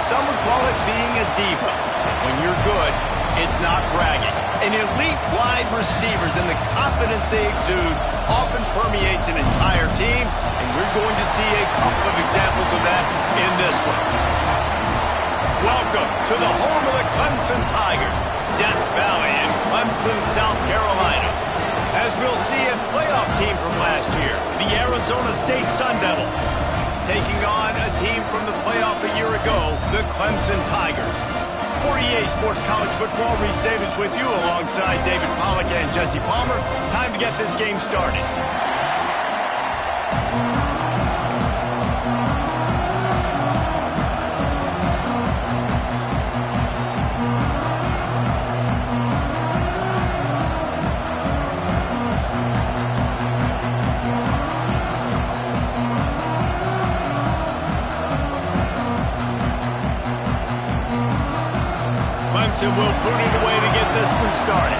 some would call it being a diva. When you're good, it's not bragging. And elite wide receivers and the confidence they exude often permeates an entire team, and we're going to see a couple of examples of that in this one. Welcome to the home of the Clemson Tigers, Death Valley in Clemson, South Carolina. As we'll see, a playoff team from last year, the Arizona State Sun Devils, taking on a team from the playoff a year ago, the Clemson Tigers. 48 Sports College Football, Reese Davis with you alongside David Pollack and Jesse Palmer. Time to get this game started. Clemson will boot it away to get this one started.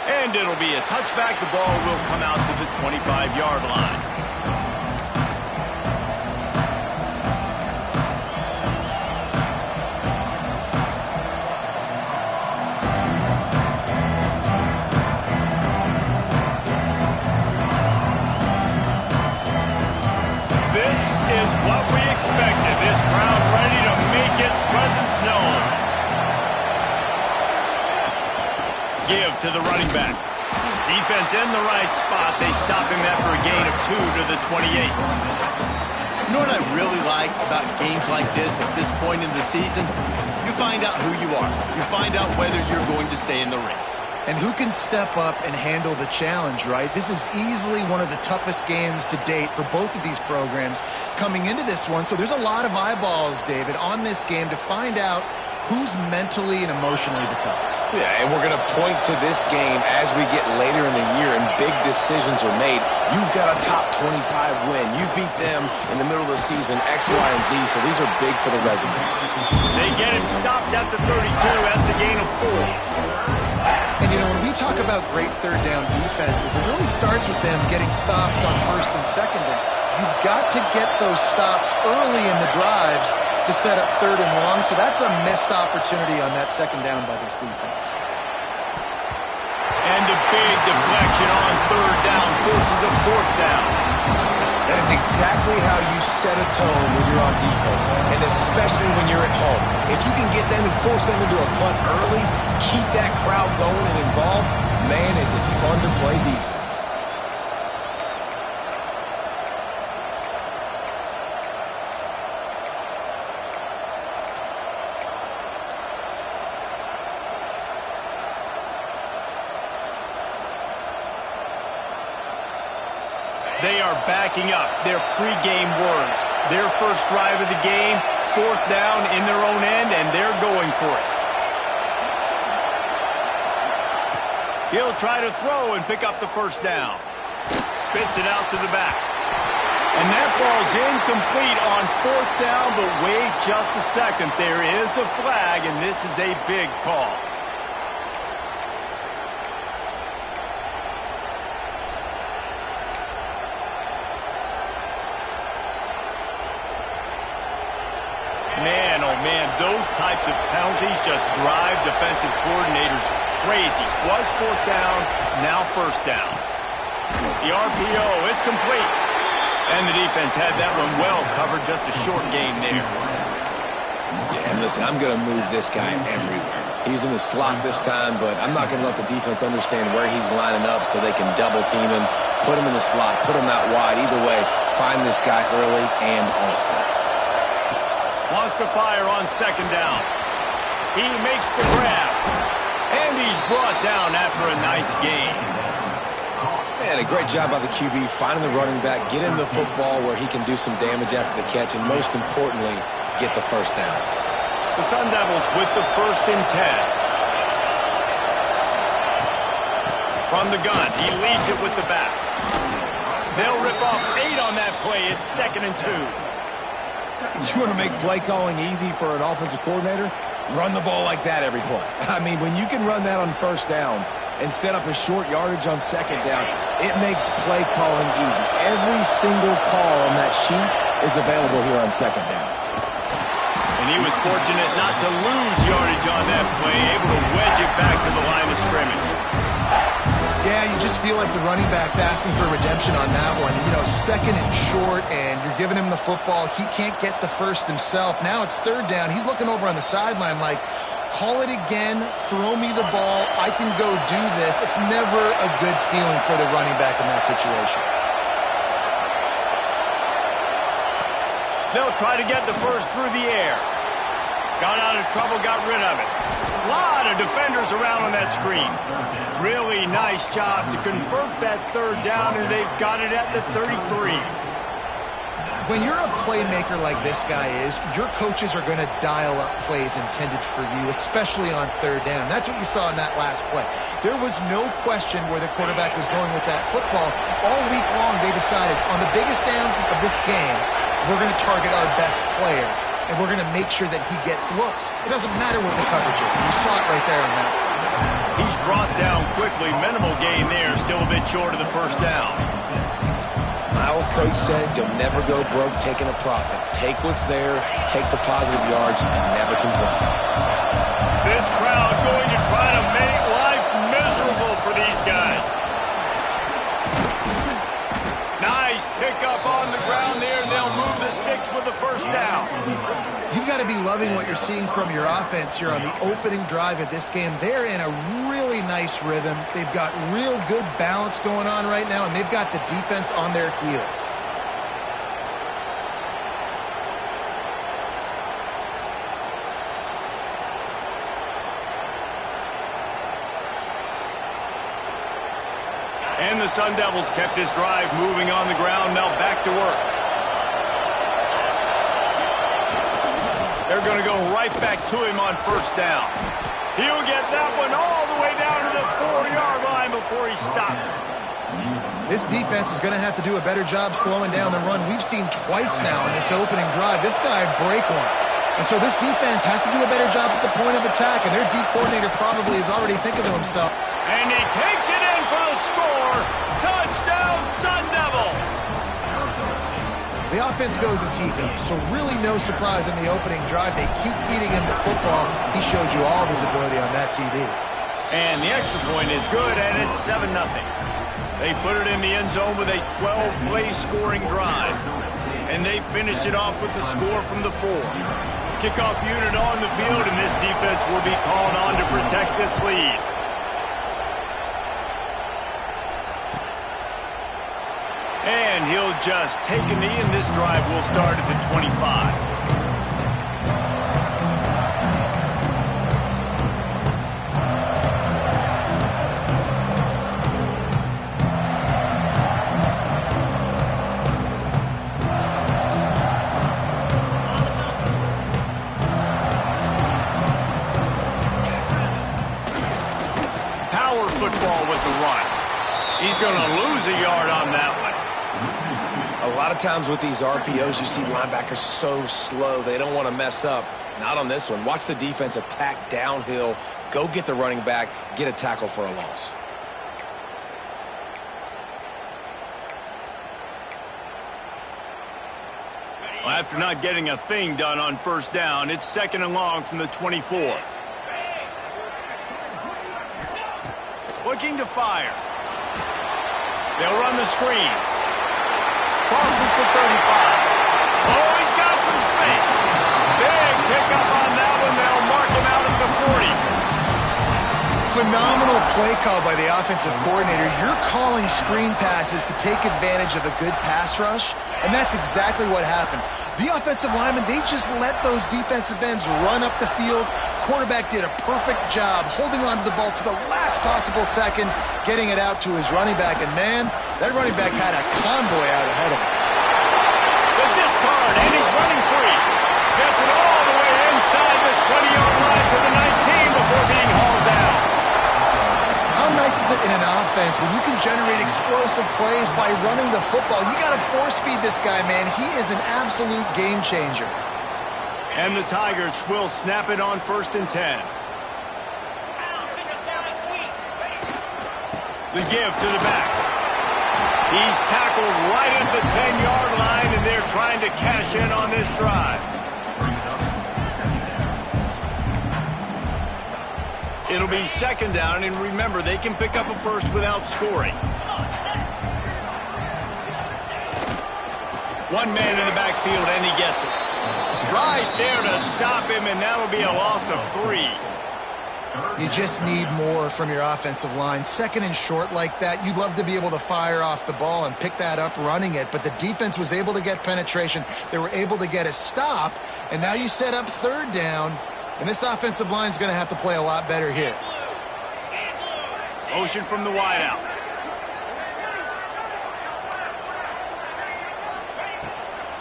And it'll be a touchback. The ball will come out to the 25-yard line. What we expected. This crowd ready to make its presence known. Give to the running back. Defense in the right spot. They stop him after a gain of 2 to the 28. You know what I really like about games like this at this point in the season? You find out who you are. You find out whether you're going to stay in the race. And who can step up and handle the challenge, right? This is easily one of the toughest games to date for both of these programs coming into this one. So there's a lot of eyeballs, David, on this game to find out who's mentally and emotionally the toughest. Yeah, and we're going to point to this game as we get later in the year and big decisions are made. You've got a top 25 win. You beat them in the middle of the season, X, Y, and Z, so these are big for the resume. They get him stopped at the 32. That's a gain of 4. And, you know, when we talk about great third down defenses, it really starts with them getting stops on first and second down. You've got to get those stops early in the drives to set up third and long, so that's a missed opportunity on that second down by this defense. And a big deflection on third down forces a fourth down. That is exactly how you set a tone when you're on defense, and especially when you're at home. If you can get them and force them into a punt early, keep that crowd going and involved, man, is it fun to play defense. They are backing up their pregame words. Their first drive of the game, fourth down in their own end, and they're going for it. He'll try to throw and pick up the first down. Spits it out to the back. And that ball's incomplete on fourth down, but wait just a second. There is a flag, and this is a big call. Man, oh man, those types of penalties just drive defensive coordinators crazy. Was fourth down, now first down. The RPO, it's complete. And the defense had that one well covered, just a short game there. Yeah, and listen, I'm going to move this guy everywhere. He's in the slot this time, but I'm not going to let the defense understand where he's lining up so they can double team him, put him in the slot, put him out wide. Either way, find this guy early and often. Wants to fire on second down. He makes the grab. And he's brought down after a nice gain. Man, a great job by the QB finding the running back, get him the football where he can do some damage after the catch, and most importantly, get the first down. The Sun Devils with the 1st and 10. From the gun, he leads it with the back. They'll rip off 8 on that play. It's 2nd and 2. You want to make play calling easy for an offensive coordinator? Run the ball like that every play. I mean, when you can run that on first down and set up a short yardage on second down, it makes play calling easy. Every single call on that sheet is available here on second down. And he was fortunate not to lose yardage on that play, able to wedge it back to the line of scrimmage. Yeah, you just feel like the running back's asking for redemption on that one. You know, second and short, and you're giving him the football. He can't get the first himself. Now it's third down. He's looking over on the sideline like, call it again, throw me the ball, I can go do this. It's never a good feeling for the running back in that situation. They'll try to get the first through the air. Got out of trouble, got rid of it. A lot of defenders around on that screen. Really nice job to convert that third down, and they've got it at the 33. When you're a playmaker like this guy is, your coaches are going to dial up plays intended for you, especially on third down. That's what you saw in that last play. There was no question where the quarterback was going with that football. All week long, they decided on the biggest downs of this game, we're going to target our best player, and we're going to make sure that he gets looks. It doesn't matter what the coverage is. You saw it right there on that. He's brought down quickly. Minimal gain there. Still a bit short of the first down. My old coach said you'll never go broke taking a profit. Take what's there, take the positive yards, and never complain. This crowd going to try to make life miserable for these guys. Nice pickup on the ground there, and they'll move the sticks with the first down. You've got to be loving what you're seeing from your offense here on the opening drive of this game. They're in a really nice rhythm. They've got real good balance going on right now, and they've got the defense on their heels. And the Sun Devils kept this drive moving on the ground. Now back to work. They're going to go right back to him on first down. He'll get that one all the way down to the 4-yard line before he stopped. This defense is going to have to do a better job slowing down the run. We've seen twice now in this opening drive. This guy break one. And so this defense has to do a better job at the point of attack, and their D coordinator probably is already thinking to himself. And he takes it in for the score. Touchdown, Sun Devils. The offense goes as he goes, so really no surprise in the opening drive. They keep feeding him the football. He showed you all of his ability on that TD. And the extra point is good, and it's 7-0. They put it in the end zone with a 12-play scoring drive. And they finished it off with the score from the 4. Kickoff unit on the field, and this defense will be called on to protect this lead. And he'll just take a knee, and this drive will start at the 25. Power football with the run. He's going to lose a yard on that one. A lot of times with these RPOs, you see linebackers so slow, they don't want to mess up. Not on this one. Watch the defense attack downhill, go get the running back, get a tackle for a loss. Well, after not getting a thing done on first down, it's 2nd and long from the 24. Looking to fire. They'll run the screen. Crosses the 35. Oh, he's got some space. Big pickup on that one. They'll mark him out at the 40. Phenomenal play call by the offensive coordinator. You're calling screen passes to take advantage of a good pass rush, and that's exactly what happened. The offensive linemen, they just let those defensive ends run up the field. Quarterback did a perfect job holding on to the ball to the last possible second, getting it out to his running back, and man, that running back had a convoy out ahead of him. The discard, and he's running free. Gets it all the way inside the 20-yard line to the 19 before being hauled down. How nice is it in an offense, when you can generate explosive plays by running the football, you got to force feed this guy, man. He is an absolute game changer. And the Tigers will snap it on 1st and 10. The give to the back. He's tackled right at the 10-yard line, and they're trying to cash in on this drive. It'll be 2nd down, and remember, they can pick up a first without scoring. One man in the backfield, and he gets it. Right there to stop him, and that'll be a loss of 3. You just need more from your offensive line. 2nd and short like that, you'd love to be able to fire off the ball and pick that up running it, but the defense was able to get penetration. They were able to get a stop, and now you set up 3rd down, and this offensive line is going to have to play a lot better here. Motion from the wideout.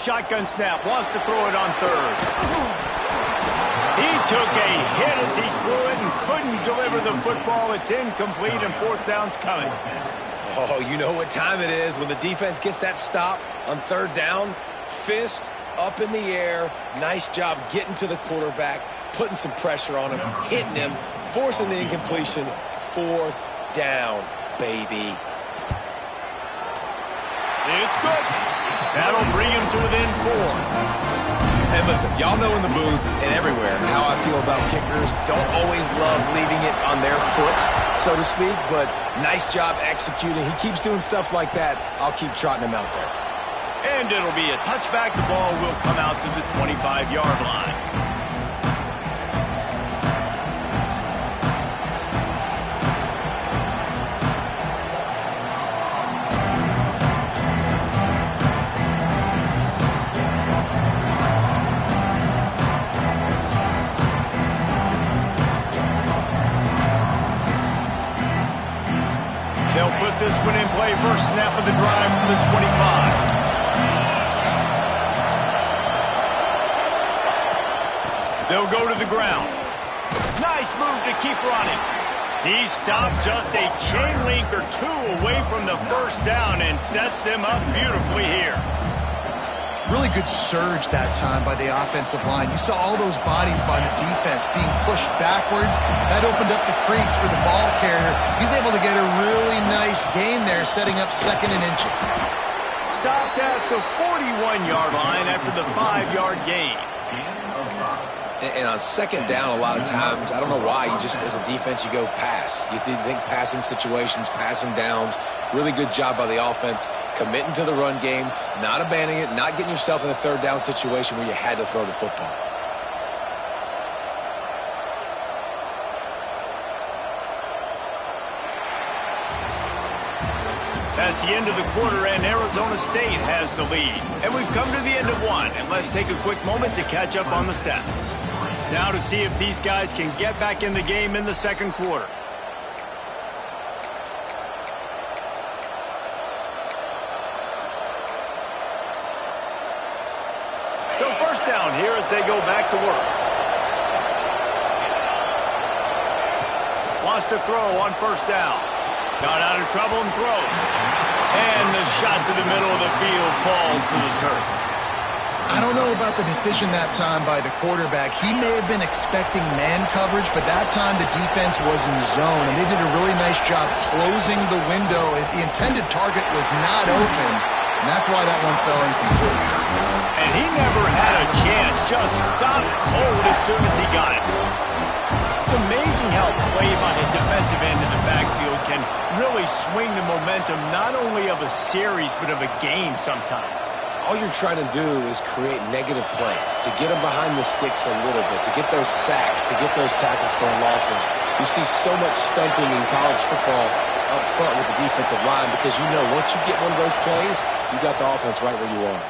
Shotgun snap, wants to throw it on 3rd. He took a hit as he threw it and couldn't deliver the football. It's incomplete, and 4th down's coming. Oh, you know what time it is when the defense gets that stop on 3rd down. Fist up in the air. Nice job getting to the quarterback, putting some pressure on him, hitting him, forcing the incompletion. 4th down, baby. It's good. That'll bring him to within 4. And listen, y'all know in the booth and everywhere how I feel about kickers. Don't always love leaving it on their foot, so to speak, but nice job executing. He keeps doing stuff like that. I'll keep trotting him out there. And it'll be a touchback. The ball will come out to the 25-yard line. They'll put this one in play. First snap of the drive from the 25. They'll go to the ground. Nice move to keep running. He stopped just a chain link or 2 away from the 1st down and sets them up beautifully here. Really good surge that time by the offensive line. You saw all those bodies by the defense being pushed backwards. That opened up the crease for the ball carrier. He's able to get a really nice gain there, setting up 2nd and inches. Stopped at the 41-yard line after the 5-yard gain. And on 2nd down, a lot of times, I don't know why, you just, as a defense, you go pass. You think passing situations, passing downs. Really good job by the offense, committing to the run game, not abandoning it, not getting yourself in a 3rd down situation where you had to throw the football. That's the end of the quarter, and Arizona State has the lead. And we've come to the end of one, and let's take a quick moment to catch up on the stats. Now to see if these guys can get back in the game in the 2nd quarter. So 1st down here as they go back to work. Wants to throw on 1st down. Got out of trouble and throws. And the shot to the middle of the field falls to the turf. I don't know about the decision that time by the quarterback. He may have been expecting man coverage, but that time the defense was in zone, and they did a really nice job closing the window. The intended target was not open, and that's why that one fell incomplete. And he never had a chance, just stopped cold as soon as he got it. It's amazing how play by the defensive end of the backfield can really swing the momentum not only of a series, but of a game sometimes. All you're trying to do is create negative plays, to get them behind the sticks a little bit, to get those sacks, to get those tackles for losses. You see so much stunting in college football up front with the defensive line because you know once you get one of those plays, you got the offense right where you are.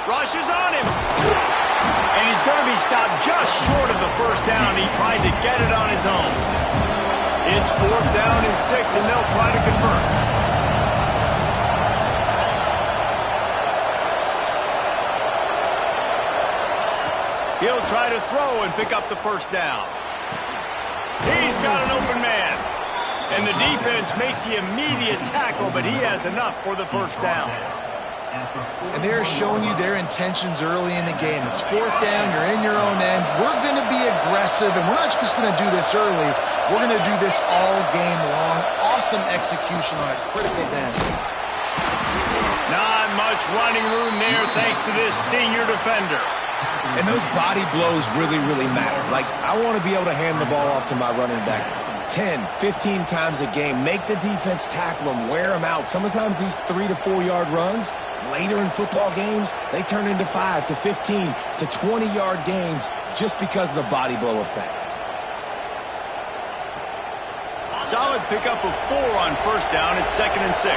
Rushes on him. And he's going to be stopped just short of the 1st down. He tried to get it on his own. It's 4th down and 6, and they'll try to convert. He'll try to throw and pick up the 1st down. He's got an open man. And the defense makes the immediate tackle, but he has enough for the first down. And they're showing you their intentions early in the game. It's fourth down, you're in your own end. We're going to be aggressive, and we're not just going to do this early. We're going to do this all game long. Awesome execution on a critical down. Not much running room there thanks to this senior defender. And those body blows really, really matter. Like, I want to be able to hand the ball off to my running back 10, 15 times a game. Make the defense tackle them, wear them out. Sometimes these 3 to 4 yard runs, later in football games, they turn into 5 to 15 to 20 yard gains just because of the body blow effect. Solid pickup of 4 on first down. It's 2nd and 6.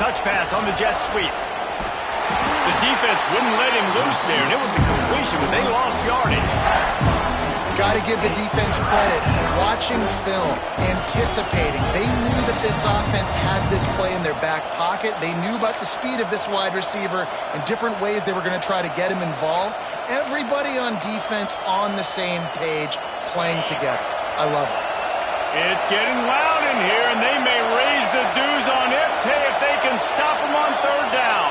Touch pass on the jet sweep. The defense wouldn't let him loose there, and it was a completion, but they lost yardage. Got to give the defense credit. Watching film, anticipating. They knew that this offense had this play in their back pocket. They knew about the speed of this wide receiver and different ways they were going to try to get him involved. Everybody on defense on the same page, playing together. I love it. It's getting loud in here, and they may raise the dues on Epte if they can stop him on third down.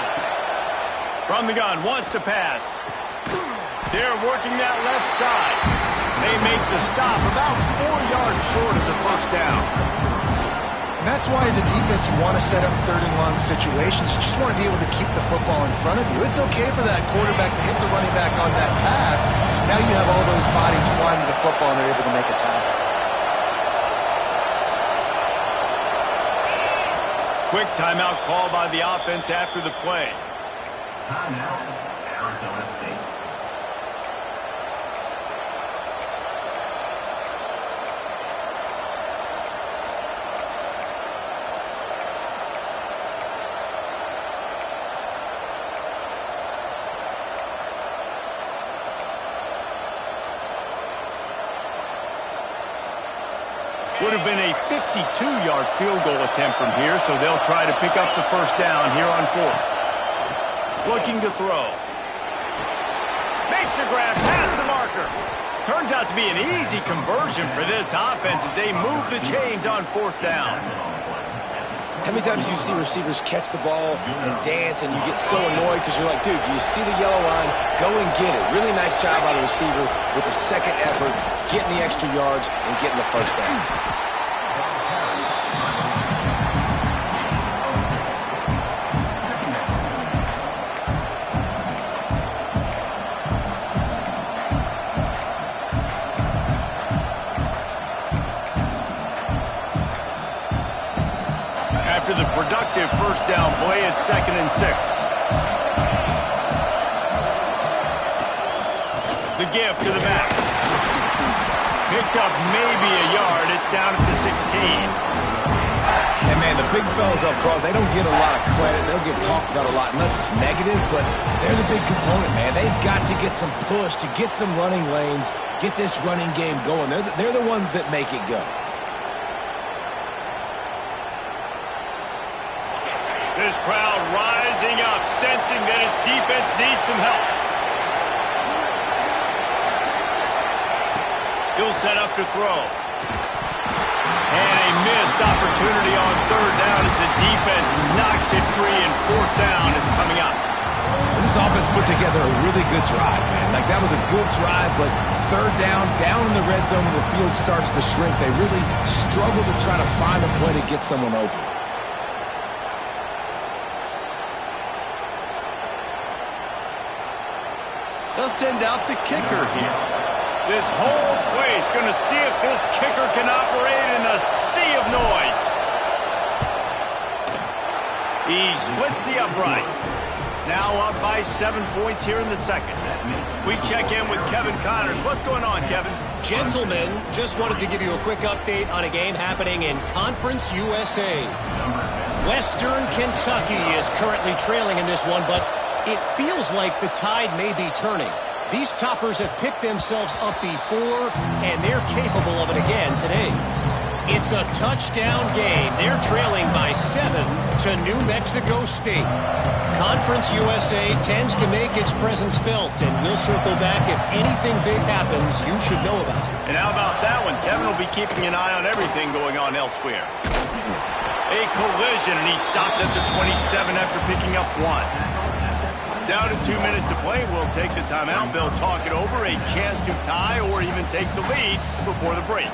From the gun, wants to pass. They're working that left side. They make the stop about 4 yards short of the first down. And that's why, as a defense, you want to set up third and long situations. You just want to be able to keep the football in front of you. It's okay for that quarterback to hit the running back on that pass. Now you have all those bodies flying to the football, and they're able to make a tackle. Quick timeout call by the offense after the play. Timeout, Arizona State. Would have been a 52-yard field goal attempt from here, so they'll try to pick up the first down here on 4th. Looking to throw. Makes a grab past the marker. Turns out to be an easy conversion for this offense as they move the chains on 4th down. How many times do you see receivers catch the ball and dance and you get so annoyed because you're like, dude, do you see the yellow line? Go and get it. Really nice job by the receiver with the second effort, getting the extra yards and getting the first down. After the productive first down play, it's 2nd and 6. The give to the back. Picked up maybe a yard. It's down at the 16. And, man, the big fellas up front, they don't get a lot of credit. They'll get talked about a lot unless it's negative, but they're the big component, man. They've got to get some push, to get some running lanes, get this running game going. They're the ones that make it go. This crowd rising up, sensing that its defense needs some help. He'll set up to throw. And a missed opportunity on third down as the defense knocks it free, and 4th down is coming up. And this offense put together a really good drive, man. Like, that was a good drive, but third down in the red zone when the field starts to shrink, they really struggle to try to find a play to get someone open. They'll send out the kicker here. This whole place going to see if this kicker can operate in a sea of noise. He splits the uprights. Now up by 7 points here in the second. We check in with Kevin Connors. What's going on, Kevin? Gentlemen, just wanted to give you a quick update on a game happening in Conference USA. Western Kentucky is currently trailing in this one, but it feels like the tide may be turning. These toppers have picked themselves up before, and they're capable of it again today. It's a touchdown game. They're trailing by 7 to New Mexico State. Conference USA tends to make its presence felt, and we'll circle back if anything big happens you should know about. And how about that one? Kevin will be keeping an eye on everything going on elsewhere. A collision, and he stopped at the 27 after picking up 1. Down to 2 minutes to play. We'll take the timeout. They'll talk it over. A chance to tie or even take the lead before the break.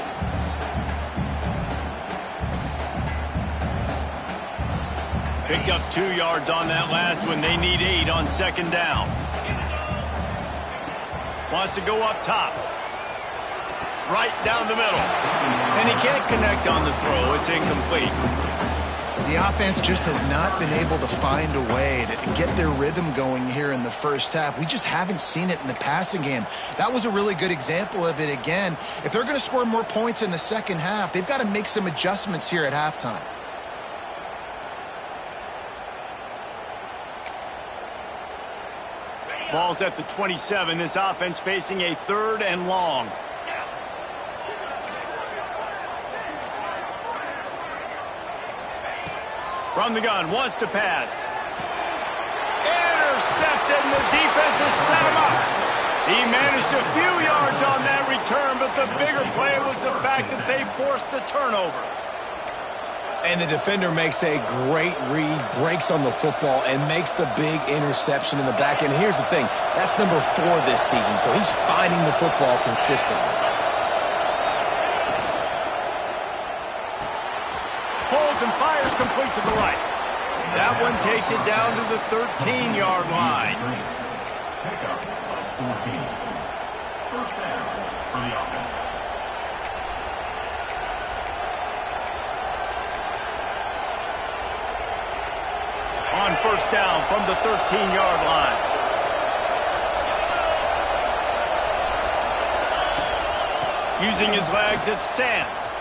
Picked up 2 yards on that last one. They need 8 on second down. Wants to go up top. Right down the middle. And he can't connect on the throw. It's incomplete. The offense just has not been able to find a way to get their rhythm going here in the first half. We just haven't seen it in the passing game. That was a really good example of it again. If they're going to score more points in the second half, they've got to make some adjustments here at halftime. Ball's at the 27. This offense facing a 3rd and long. From the gun, wants to pass. Intercepted, and the defense has set him up. He managed a few yards on that return, but the bigger play was the fact that they forced the turnover. And the defender makes a great read, breaks on the football, and makes the big interception in the back end. Here's the thing, that's number 4 this season, so he's finding the football consistently. Holds and fires complete to the right. That one takes it down to the 13-yard line. Pickup of 14. First down for the offense. On first down from the 13-yard line. Using his legs, it's Sands.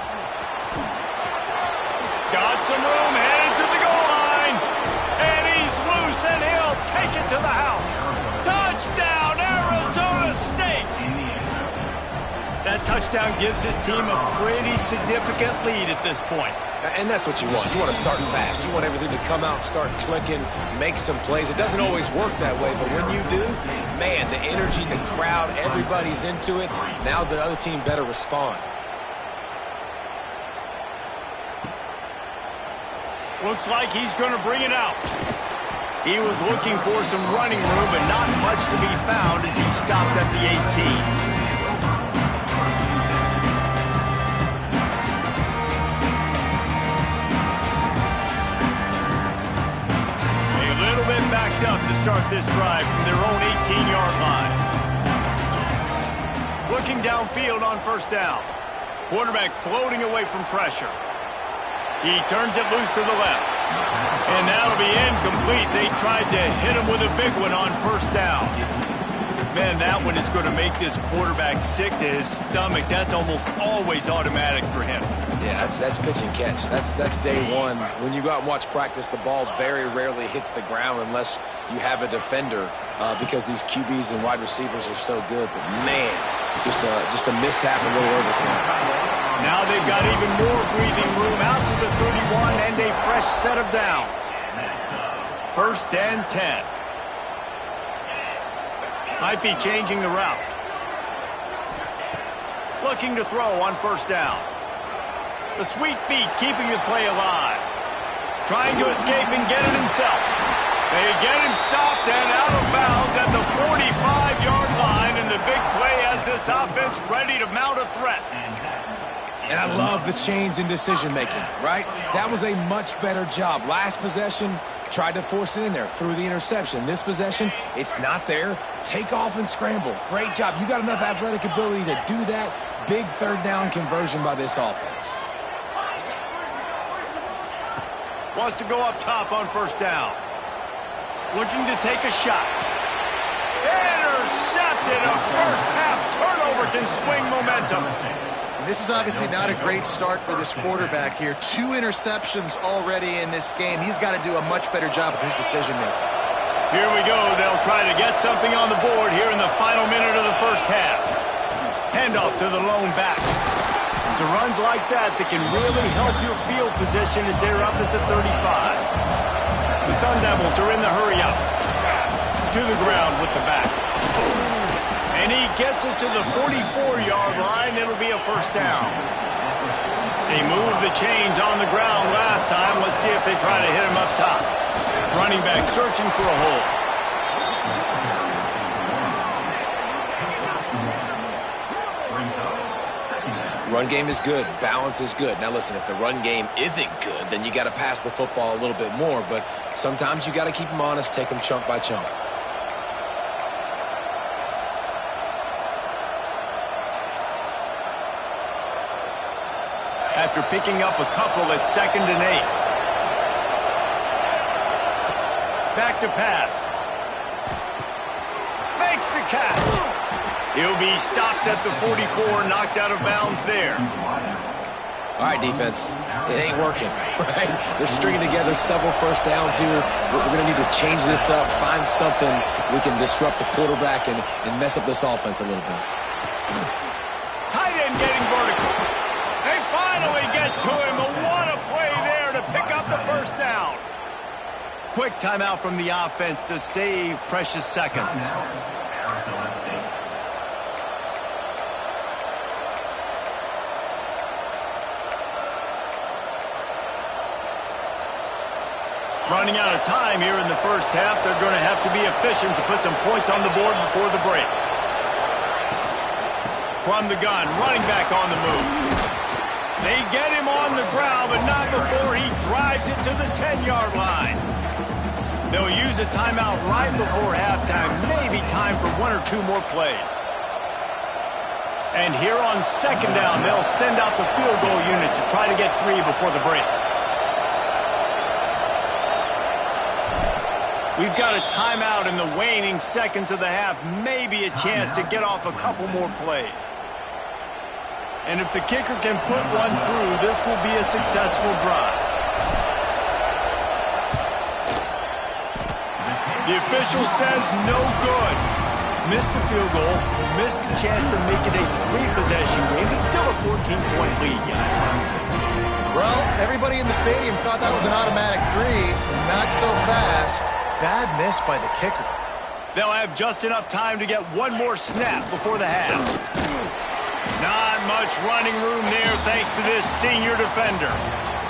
Got some room, headed to the goal line. And he's loose, and he'll take it to the house. Touchdown, Arizona State! That touchdown gives his team a pretty significant lead at this point. And that's what you want. You want to start fast. You want everything to come out, start clicking, make some plays. It doesn't always work that way, but when you do, man, the energy, the crowd, everybody's into it. Now the other team better respond. Looks like he's going to bring it out. He was looking for some running room, but not much to be found as he stopped at the 18. Backed up to start this drive from their own 18-yard line. Looking downfield on first down. Quarterback floating away from pressure. He turns it loose to the left. And that'll be incomplete. They tried to hit him with a big one on first down. Man, that one is going to make this quarterback sick to his stomach. That's almost always automatic for him. Yeah, that's pitch and catch. That's day one. When you go out and watch practice, the ball very rarely hits the ground unless you have a defender because these QBs and wide receivers are so good. But, man, just a mishap, a little overthrow. Now they've got even more breathing room out to the 31 and a fresh set of downs. 1st and 10. Might be changing the route. Looking to throw on first down. The sweet feet keeping the play alive. Trying to escape and get it himself. They get him stopped and out of bounds at the 45-yard line, and the big play has this offense ready to mount a threat. And I love the change in decision-making, right? That was a much better job. Last possession, tried to force it in there, threw the interception. This possession, it's not there. Take off and scramble. Great job. You got enough athletic ability to do that. Big 3rd down conversion by this offense. Wants to go up top on first down. Looking to take a shot. Intercepted. A first-half turnover can swing momentum. This is obviously not a great start for this quarterback here. 2 interceptions already in this game. He's got to do a much better job with his decision-making. Here we go. They'll try to get something on the board here in the final minute of the first half. Handoff to the lone back. It's the runs like that that can really help your field position as they're up at the 35. The Sun Devils are in the hurry-up. To the ground with the back. And he gets it to the 44-yard line. It'll be a first down. They moved the chains on the ground last time. Let's see if they try to hit him up top. Running back searching for a hole. Run game is good. Balance is good. Now listen, if the run game isn't good, then you got to pass the football a little bit more. But sometimes you got to keep them honest, take them chunk by chunk. After picking up a couple at 2nd and 8. Back to pass. Makes the catch. He'll be stopped at the 44, knocked out of bounds there. All right, defense. It ain't working, right? They're stringing together several first downs here. We're going to need to change this up, find something we can disrupt the quarterback and mess up this offense a little bit. Tight end getting vertical. They finally get to him. What a play there to pick up the first down. Quick timeout from the offense to save precious seconds. Running out of time here in the first half. They're going to have to be efficient to put some points on the board before the break. From the gun, running back on the move. They get him on the ground, but not before he drives it to the 10-yard line. They'll use a timeout right before halftime. Maybe time for 1 or 2 more plays. And here on 2nd down, they'll send out the field goal unit to try to get 3 before the break. We've got a timeout in the waning seconds of the half. Maybe a chance to get off a couple more plays. And if the kicker can put one through, this will be a successful drive. The official says no good. Missed the field goal, missed the chance to make it a 3-possession game. It's still a 14-point lead, guys. Well, everybody in the stadium thought that was an automatic 3. Not so fast. Bad miss by the kicker. They'll have just enough time to get one more snap before the half. Not much running room there thanks to this senior defender.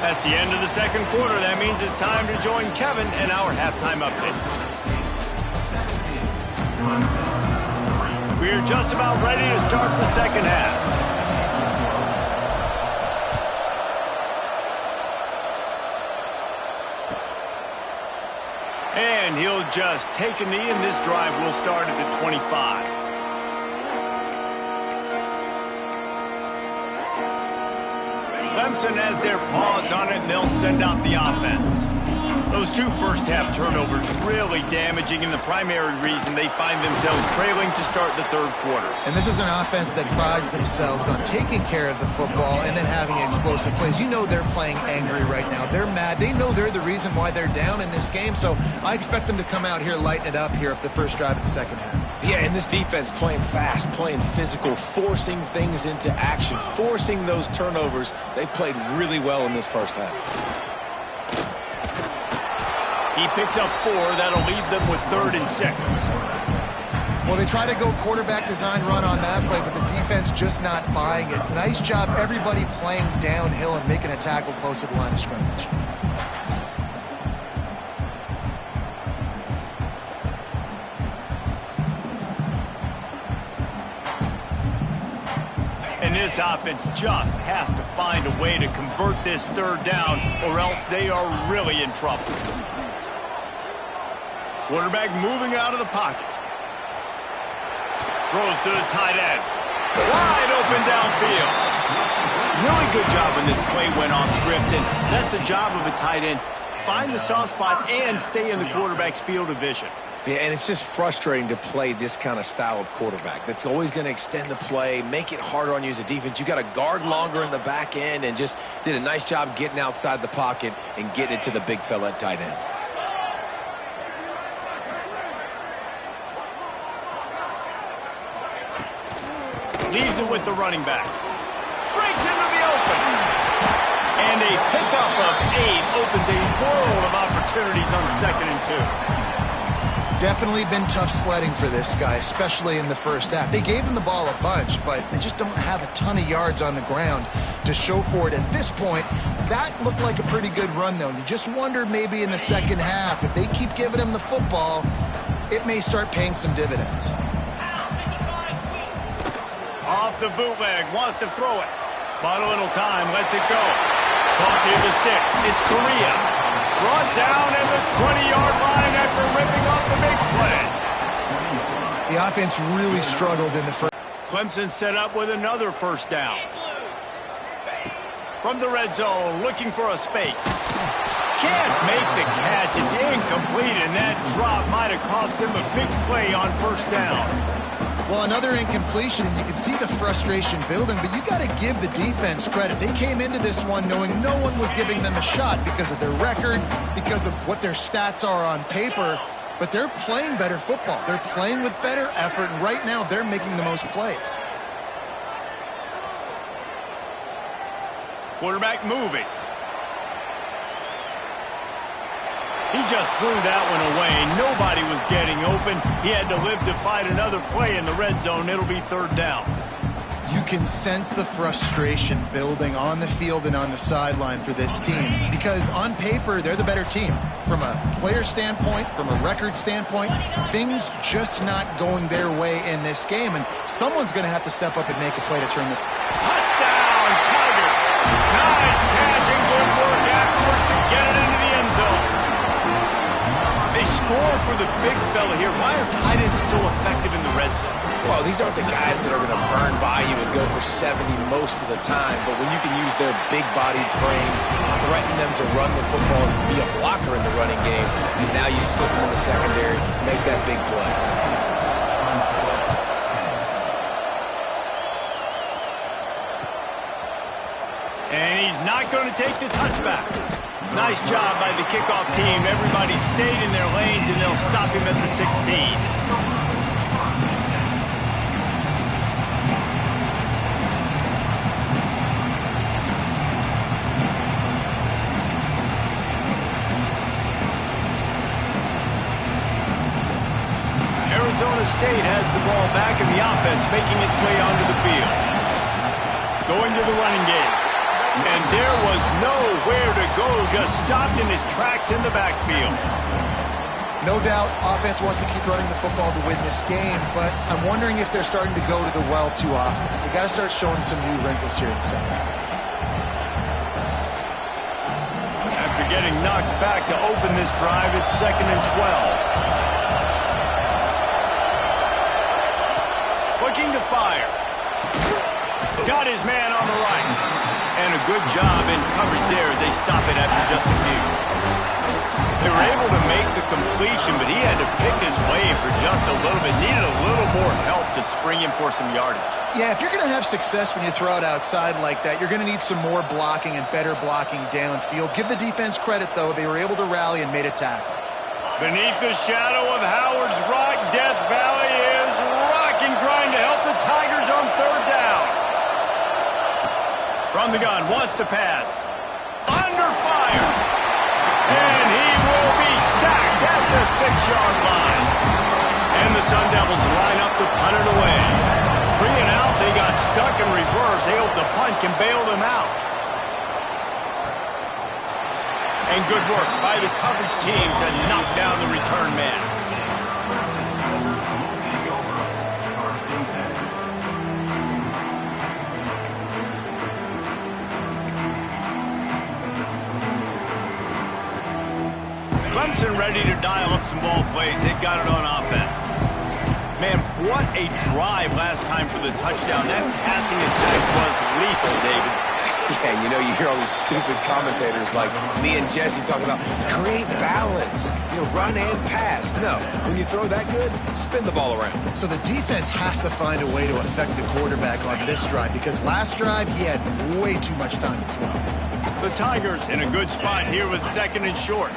That's the end of the second quarter. That means it's time to join Kevin and our halftime update. We're just about ready to start the second half. And he'll just take a knee, and this drive will start at the 25. Clemson has their paws on it, and they'll send out the offense. Those 2 first-half turnovers really damaging, and the primary reason they find themselves trailing to start the third quarter. And this is an offense that prides themselves on taking care of the football and then having explosive plays. You know they're playing angry right now. They're mad. They know they're the reason why they're down in this game, so I expect them to come out here, lighten it up here for the first drive of the second half. Yeah, and this defense playing fast, playing physical, forcing things into action, forcing those turnovers. They've played really well in this first half. He picks up 4. That'll leave them with 3rd and 6. Well, they try to go quarterback design run on that play, but the defense just not buying it. Nice job, everybody playing downhill and making a tackle close to the line of scrimmage. And this offense just has to find a way to convert this 3rd down, or else they are really in trouble. Quarterback moving out of the pocket. Throws to the tight end. Wide open downfield. Really good job when this play went off script, and that's the job of a tight end. Find the soft spot and stay in the quarterback's field of vision. Yeah, and it's just frustrating to play this kind of style of quarterback. That's always going to extend the play, make it harder on you as a defense. You got to guard longer in the back end, and just did a nice job getting outside the pocket and getting it to the big fella at tight end. Leaves it with the running back. Breaks into the And a pickup of 8 opens a world of opportunities on 2nd and 2. Definitely been tough sledding for this guy, especially in the first half. They gave him the ball a bunch, but they just don't have a ton of yards on the ground to show for it at this point. That looked like a pretty good run, though. You just wonder maybe in the second half, if they keep giving him the football, it may start paying some dividends. Off the bootleg, wants to throw it. But a little time, lets it go. Caught near the sticks. It's Correa. Brought down at the 20-yard line after ripping off the big play. The offense really struggled in the first. Clemson set up with another first down. From the red zone, looking for a space. Can't make the catch. It's incomplete, and that drop might have cost him a big play on first down. Well, another incompletion, and you can see the frustration building, but you got to give the defense credit. They came into this one knowing no one was giving them a shot because of their record, because of what their stats are on paper, but they're playing better football. They're playing with better effort, and right now they're making the most plays. Quarterback moving. He just threw that one away. Nobody was getting open. He had to live to fight another play in the red zone. It'll be 3rd down. You can sense the frustration building on the field and on the sideline for this team because on paper, they're the better team. From a player standpoint, from a record standpoint, things just not going their way in this game, and someone's going to have to step up and make a play to turn this. Touchdown, Tigers! Nice catch and good work afterwards to get it into the end zone. They score for the big fella here. Why are tight ends so effective in the red zone? Well, these aren't the guys that are going to burn by you and go for 70 most of the time, but when you can use their big-bodied frames, threaten them to run the football and be a blocker in the running game, and now you slip them in the secondary, make that big play. And he's not going to take the touchback. Nice job by the kickoff team. Everybody stayed in their lanes, and they'll stop him at the 16. Arizona State has the ball back in the offense, making its way onto the field. Going to the running game. And there was nowhere to go, just stopped in his tracks in the backfield. No doubt, offense wants to keep running the football to win this game, but I'm wondering if they're starting to go to the well too often. They got to start showing some new wrinkles here in the second half. After getting knocked back to open this drive, it's 2nd and 12. Looking to fire. Got his man on the right. And a good job in coverage there as they stop it after just a few. They were able to make the completion, but he had to pick his way for just a little bit. Needed a little more help to spring him for some yardage. Yeah, if you're going to have success when you throw it outside like that, you're going to need some more blocking and better blocking downfield. Give the defense credit, though. They were able to rally and made a tackle. Beneath the shadow of Howard's Rock, Death Valley is rocking, trying to help the Tigers on 3rd down. From the gun, wants to pass. Under fire. And he will be sacked at the 6-yard line. And the Sun Devils line up to punt it away. 3 and out, they got stuck in reverse. They hope the punt can bail them out. And good work by the coverage team to knock down the return man. Clemson ready to dial up some ball plays. They got it on offense. Man, what a drive last time for the touchdown. That passing attack was lethal, David. Yeah, and you know, you hear all these stupid commentators like me and Jesse talking about create balance, run and pass. No, when you throw that good, spin the ball around. So the defense has to find a way to affect the quarterback on this drive because last drive he had way too much time to throw. The Tigers in a good spot here with 2nd and short.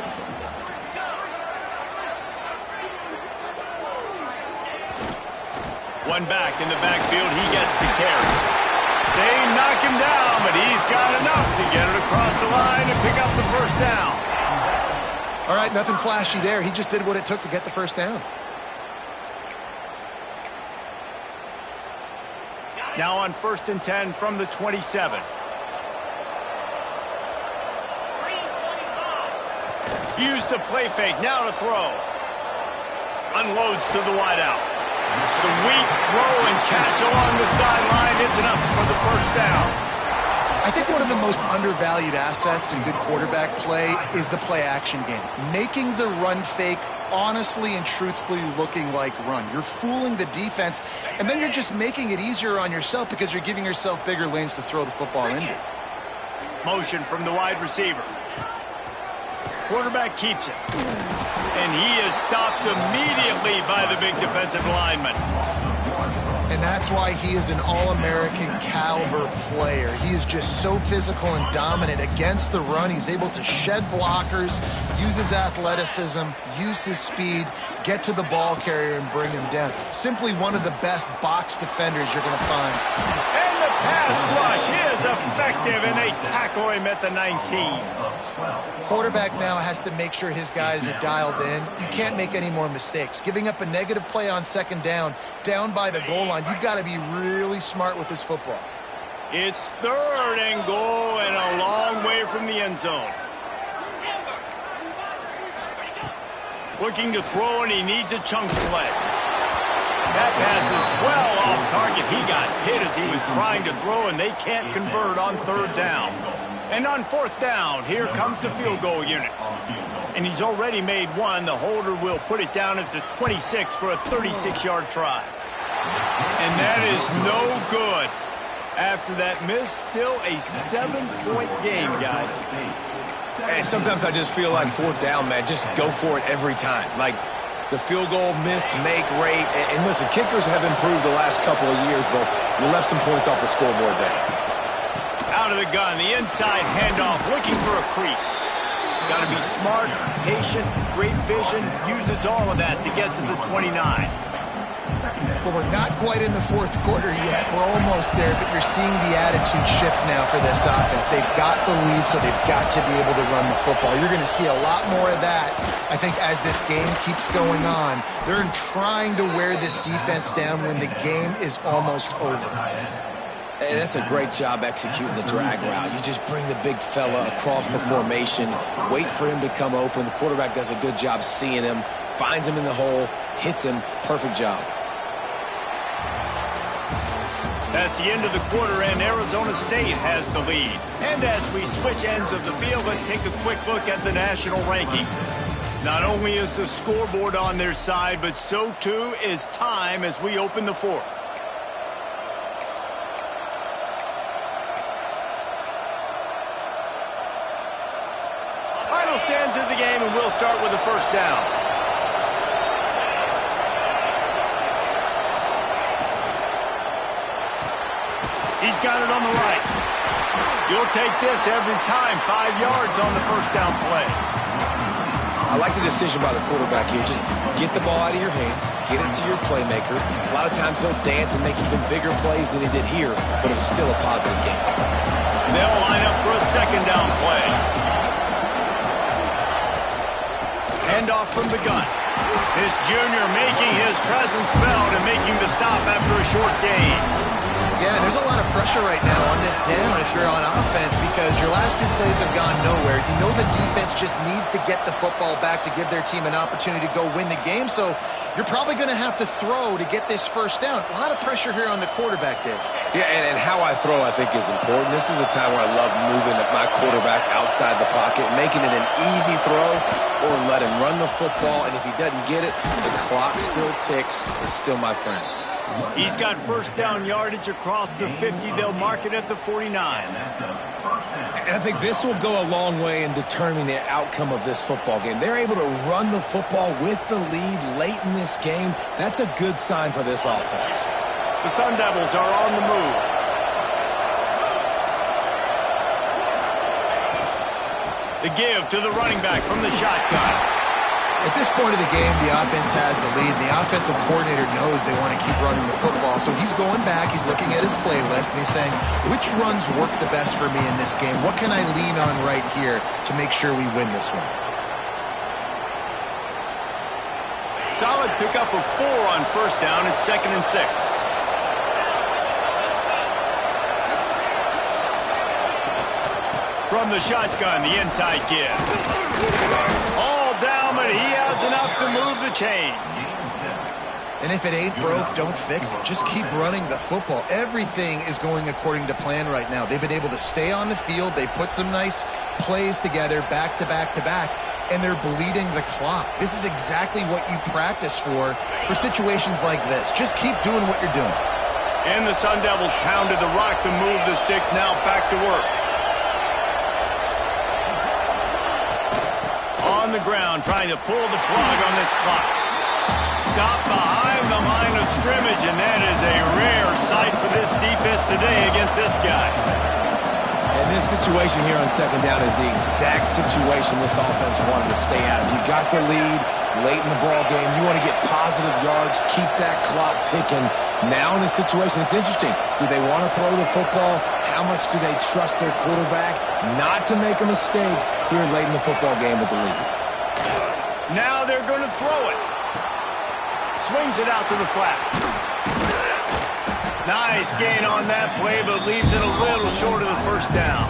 One back in the backfield, he gets the carry. They knock him down, but he's got enough to get it across the line and pick up the first down. All right, nothing flashy there. He just did what it took to get the first down. Now on 1st and 10 from the 27. Used the play fake, now to throw. Unloads to the wideout. Sweet throw and catch along the sideline. It's enough for the first down. I think one of the most undervalued assets in good quarterback play is the play-action game. Making the run fake honestly and truthfully looking like run. You're fooling the defense, and then you're just making it easier on yourself because you're giving yourself bigger lanes to throw the football into. Motion from the wide receiver. Quarterback keeps it. And he is stopped immediately by the big defensive lineman. And that's why he is an All-American caliber player. He is just so physical and dominant against the run. He's able to shed blockers, use his athleticism, use his speed, get to the ball carrier and bring him down. Simply one of the best box defenders you're going to find. And the pass rush is effective, and they tackle him at the 19. Quarterback now has to make sure his guys are dialed in. You can't make any more mistakes. Giving up a negative play on 2nd down by the goal line, you've got to be really smart with this football. It's 3rd and goal and a long way from the end zone. Looking to throw, and he needs a chunk play. That pass is well off target. He got hit as he was trying to throw, and they can't convert on 3rd down. And on 4th down, here comes the field goal unit. And he's already made one. The holder will put it down at the 26 for a 36-yard try. And that is no good. After that miss, still a 7-point game, guys. And sometimes I just feel like 4th down, man, just go for it every time. Like the field goal miss, make rate. And listen, kickers have improved the last couple of years, but you left some points off the scoreboard there. Out of the gun, the inside handoff, looking for a crease. Got to be smart, patient, great vision, uses all of that to get to the 29. Well, we're not quite in the 4th quarter yet. We're almost there, but you're seeing the attitude shift now for this offense. They've got the lead, so they've got to be able to run the football. You're going to see a lot more of that, I think, as this game keeps going on. They're trying to wear this defense down when the game is almost over. And that's a great job executing the drag route. You just bring the big fella across the formation, wait for him to come open. The quarterback does a good job seeing him, finds him in the hole, hits him. Perfect job. That's the end of the quarter, and Arizona State has the lead. And as we switch ends of the field, let's take a quick look at the national rankings. Not only is the scoreboard on their side, but so too is time as we open the 4th. Final stands of the game, and we'll start with the first down. He's got it on the right. You'll take this every time. 5 yards on the first down play. I like the decision by the quarterback here. Just get the ball out of your hands, get it to your playmaker. A lot of times he'll dance and make even bigger plays than he did here, but it was still a positive game. They'll line up for a 2nd down play. Handoff from the gun. This junior making his presence felt and making the stop after a short gain. Yeah, there's a lot of pressure right now on this down if you're on offense because your last 2 plays have gone nowhere. You know the defense just needs to get the football back to give their team an opportunity to go win the game, so you're probably going to have to throw to get this first down. A lot of pressure here on the quarterback, Dave. Yeah, and how I throw, I think, is important. This is a time where I love moving my quarterback outside the pocket, making it an easy throw, or let him run the football, and if he doesn't get it, the clock still ticks. It's still my friend. He's got first down yardage across the 50. They'll mark it at the 49. And I think this will go a long way in determining the outcome of this football game. They're able to run the football with the lead late in this game. That's a good sign for this offense. The Sun Devils are on the move. The give to the running back from the shotgun. At this point of the game, the offense has the lead. The offensive coordinator knows they want to keep running the football. So he's going back, he's looking at his playlist, and he's saying, which runs work the best for me in this game? What can I lean on right here to make sure we win this one? Solid pickup of 4 on first down. It's 2nd and 6. From the shotgun, the inside give. All down, but he has enough to move the chains. And if it ain't broke, don't fix it. Just keep running the football. Everything is going according to plan right now. They've been able to stay on the field. They put some nice plays together back to back to back, and they're bleeding the clock. This is exactly what you practice for situations like this. Just keep doing what you're doing. And the Sun Devils pounded the rock to move the sticks. Now back to work. On the ground, trying to pull the plug on this clock. Stop behind the line of scrimmage, and that is a rare sight for this defense today against this guy. And this situation here on 2nd down is the exact situation this offense wanted to stay out of. You got the lead late in the ball game. You want to get positive yards, keep that clock ticking. Now in this situation, it's interesting. Do they want to throw the football? How much do they trust their quarterback not to make a mistake here late in the football game with the lead? Now they're going to throw it. Swings it out to the flat. Nice gain on that play, but leaves it a little short of the first down.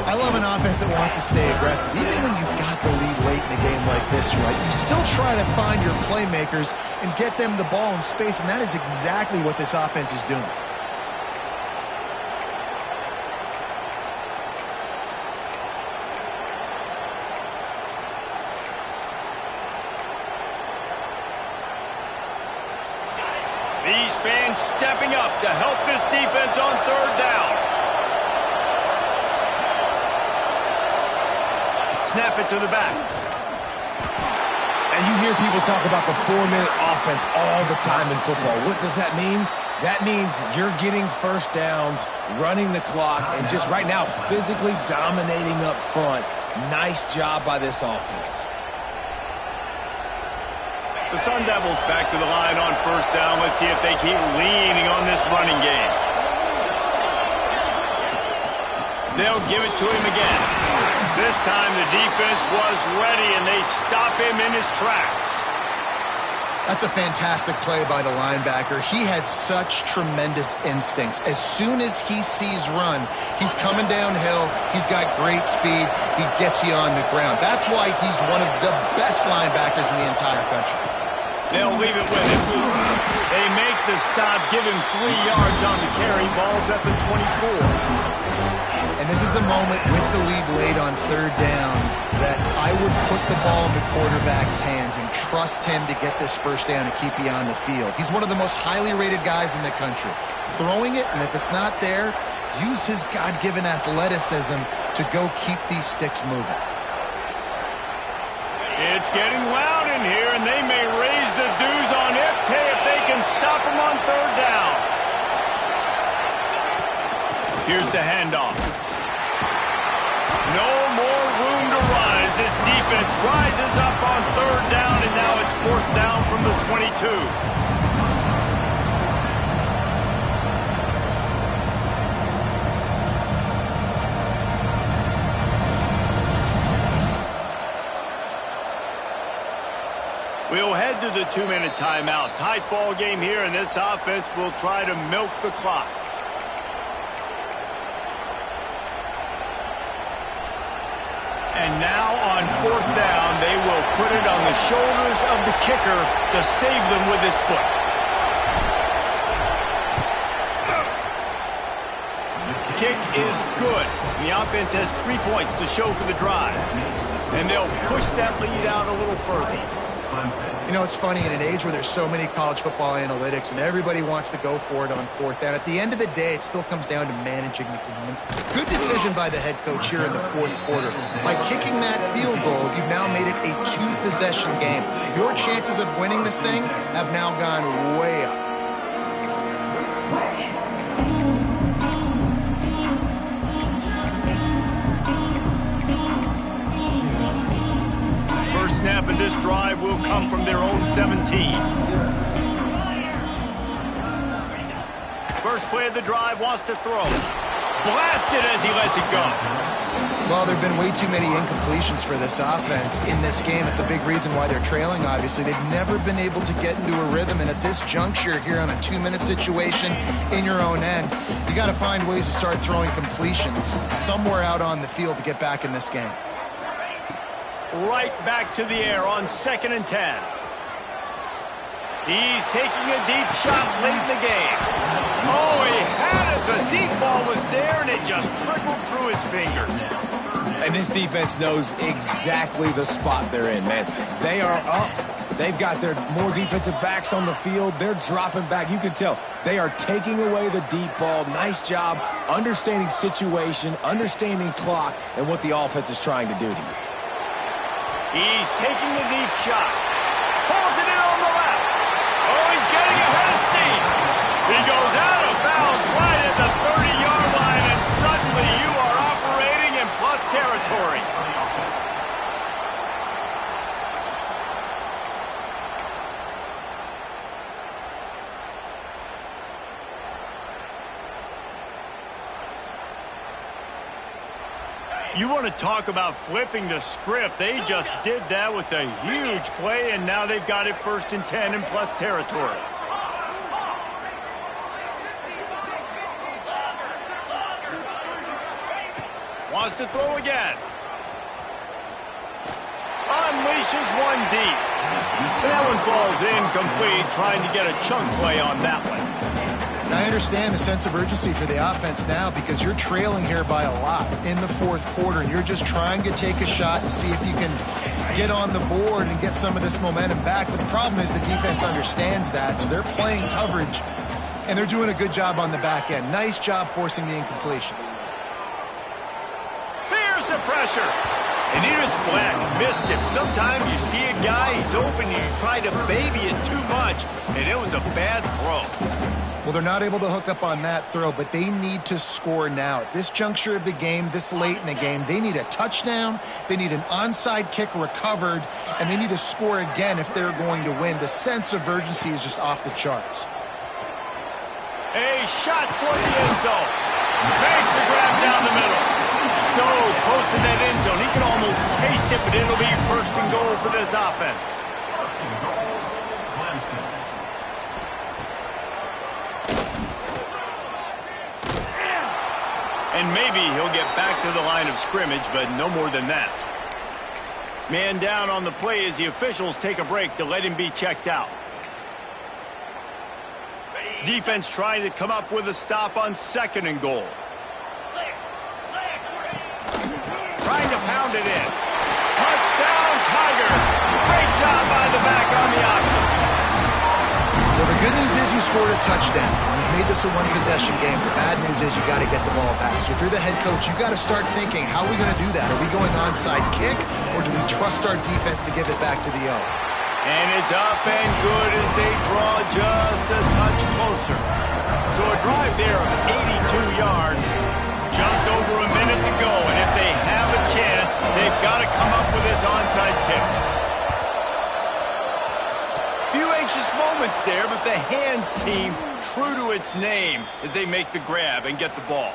I love an offense that wants to stay aggressive. Even when you've got the lead late in a game like this, right, you still try to find your playmakers and get them the ball in space, and that is exactly what this offense is doing. These fans stepping up to help this defense on 3rd down. Snap it to the back. And you hear people talk about the 4-minute offense all the time in football. What does that mean? That means you're getting first downs, running the clock, and just right now physically dominating up front. Nice job by this offense. The Sun Devils back to the line on first down. Let's see if they keep leaning on this running game. They'll give it to him again. This time the defense was ready, and they stop him in his tracks. That's a fantastic play by the linebacker. He has such tremendous instincts. As soon as he sees run, he's coming downhill. He's got great speed. He gets you on the ground. That's why he's one of the best linebackers in the entire country. They'll leave it with him. They make the stop, give him 3 yards on the carry. Ball's at the 24. And this is a moment with the lead late on 3rd down that I would put the ball in the quarterback's hands and trust him to get this first down and keep you on the field. He's one of the most highly rated guys in the country. Throwing it, and if it's not there, use his God-given athleticism to go keep these sticks moving. It's getting loud in here, and they may raise the dues on FK if they can stop him on 3rd down. Here's the handoff. No more room to run as this defense rises up on 3rd down, and now it's 4th down from the 22. We'll head to the 2-minute timeout. Tight ball game here, and this offense will try to milk the clock. And now on 4th down, they will put it on the shoulders of the kicker to save them with his foot. Kick is good. The offense has 3 points to show for the drive. And they'll push that lead out a little further. You know, it's funny, in an age where there's so many college football analytics and everybody wants to go for it on 4th down, at the end of the day, it still comes down to managing the game. Good decision by the head coach here in the 4th quarter. By kicking that field goal, you've now made it a 2-possession game. Your chances of winning this thing have now gone way up. Snap and this drive will come from their own 17. First play of the drive, wants to throw. Blasted as he lets it go. Well, there have been way too many incompletions for this offense in this game. It's a big reason why they're trailing, obviously. They've never been able to get into a rhythm, and at this juncture here on a 2-minute situation in your own end, you got to find ways to start throwing completions somewhere out on the field to get back in this game. Right back to the air on 2nd and 10. He's taking a deep shot late in the game. Oh, he had it. The deep ball was there, and it just trickled through his fingers. And this defense knows exactly the spot they're in, man. They are up. They've got their more defensive backs on the field. They're dropping back. You can tell they are taking away the deep ball. Nice job understanding situation, understanding clock, and what the offense is trying to do to you. He's taking the deep shot. Pulls it in on the left. Oh, he's getting ahead of steam. He goes out of bounds right at the 30-yard line, and suddenly you are operating in plus territory. You want to talk about flipping the script. They just did that with a huge play, and now they've got it 1st and 10 in plus territory. Wants to throw again. Unleashes one deep. That one falls incomplete, trying to get a chunk play on that one. And I understand the sense of urgency for the offense now because you're trailing here by a lot in the 4th quarter. You're just trying to take a shot and see if you can get on the board and get some of this momentum back. But the problem is the defense understands that, so they're playing coverage, and they're doing a good job on the back end. Nice job forcing the incompletion. There's the pressure. And he just flat missed him. Sometimes you see a guy, he's open, and you try to baby it too much, and it was a bad throw. Well, they're not able to hook up on that throw, but they need to score now. At this juncture of the game, this late in the game, they need a touchdown, they need an onside kick recovered, and they need to score again if they're going to win. The sense of urgency is just off the charts. A shot toward the end zone. Makes the grab down the middle. So close to that end zone, he can almost taste it, but it'll be 1st and goal for this offense. And maybe he'll get back to the line of scrimmage, but no more than that. Man down on the play as the officials take a break to let him be checked out. Defense trying to come up with a stop on 2nd and goal. Trying to pound it in. Touchdown, Tiger. Great job by the back on the option. Well, the good news is you scored a touchdown. You've made this a one-possession game. The bad news is you got to get the ball back. So if you're the head coach, you got to start thinking, how are we going to do that? Are we going onside kick, or do we trust our defense to give it back to the O? And it's up and good as they draw just a touch closer. So a drive there of 82 yards, just over a minute to go. And if they have a chance, they've got to come up with this onside kick. Few anxious moments there, but the hands team true to its name as they make the grab and get the ball.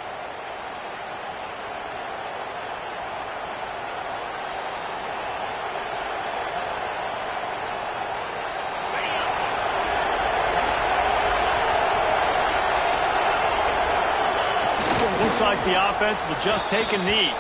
Looks like the offense will just take a knee.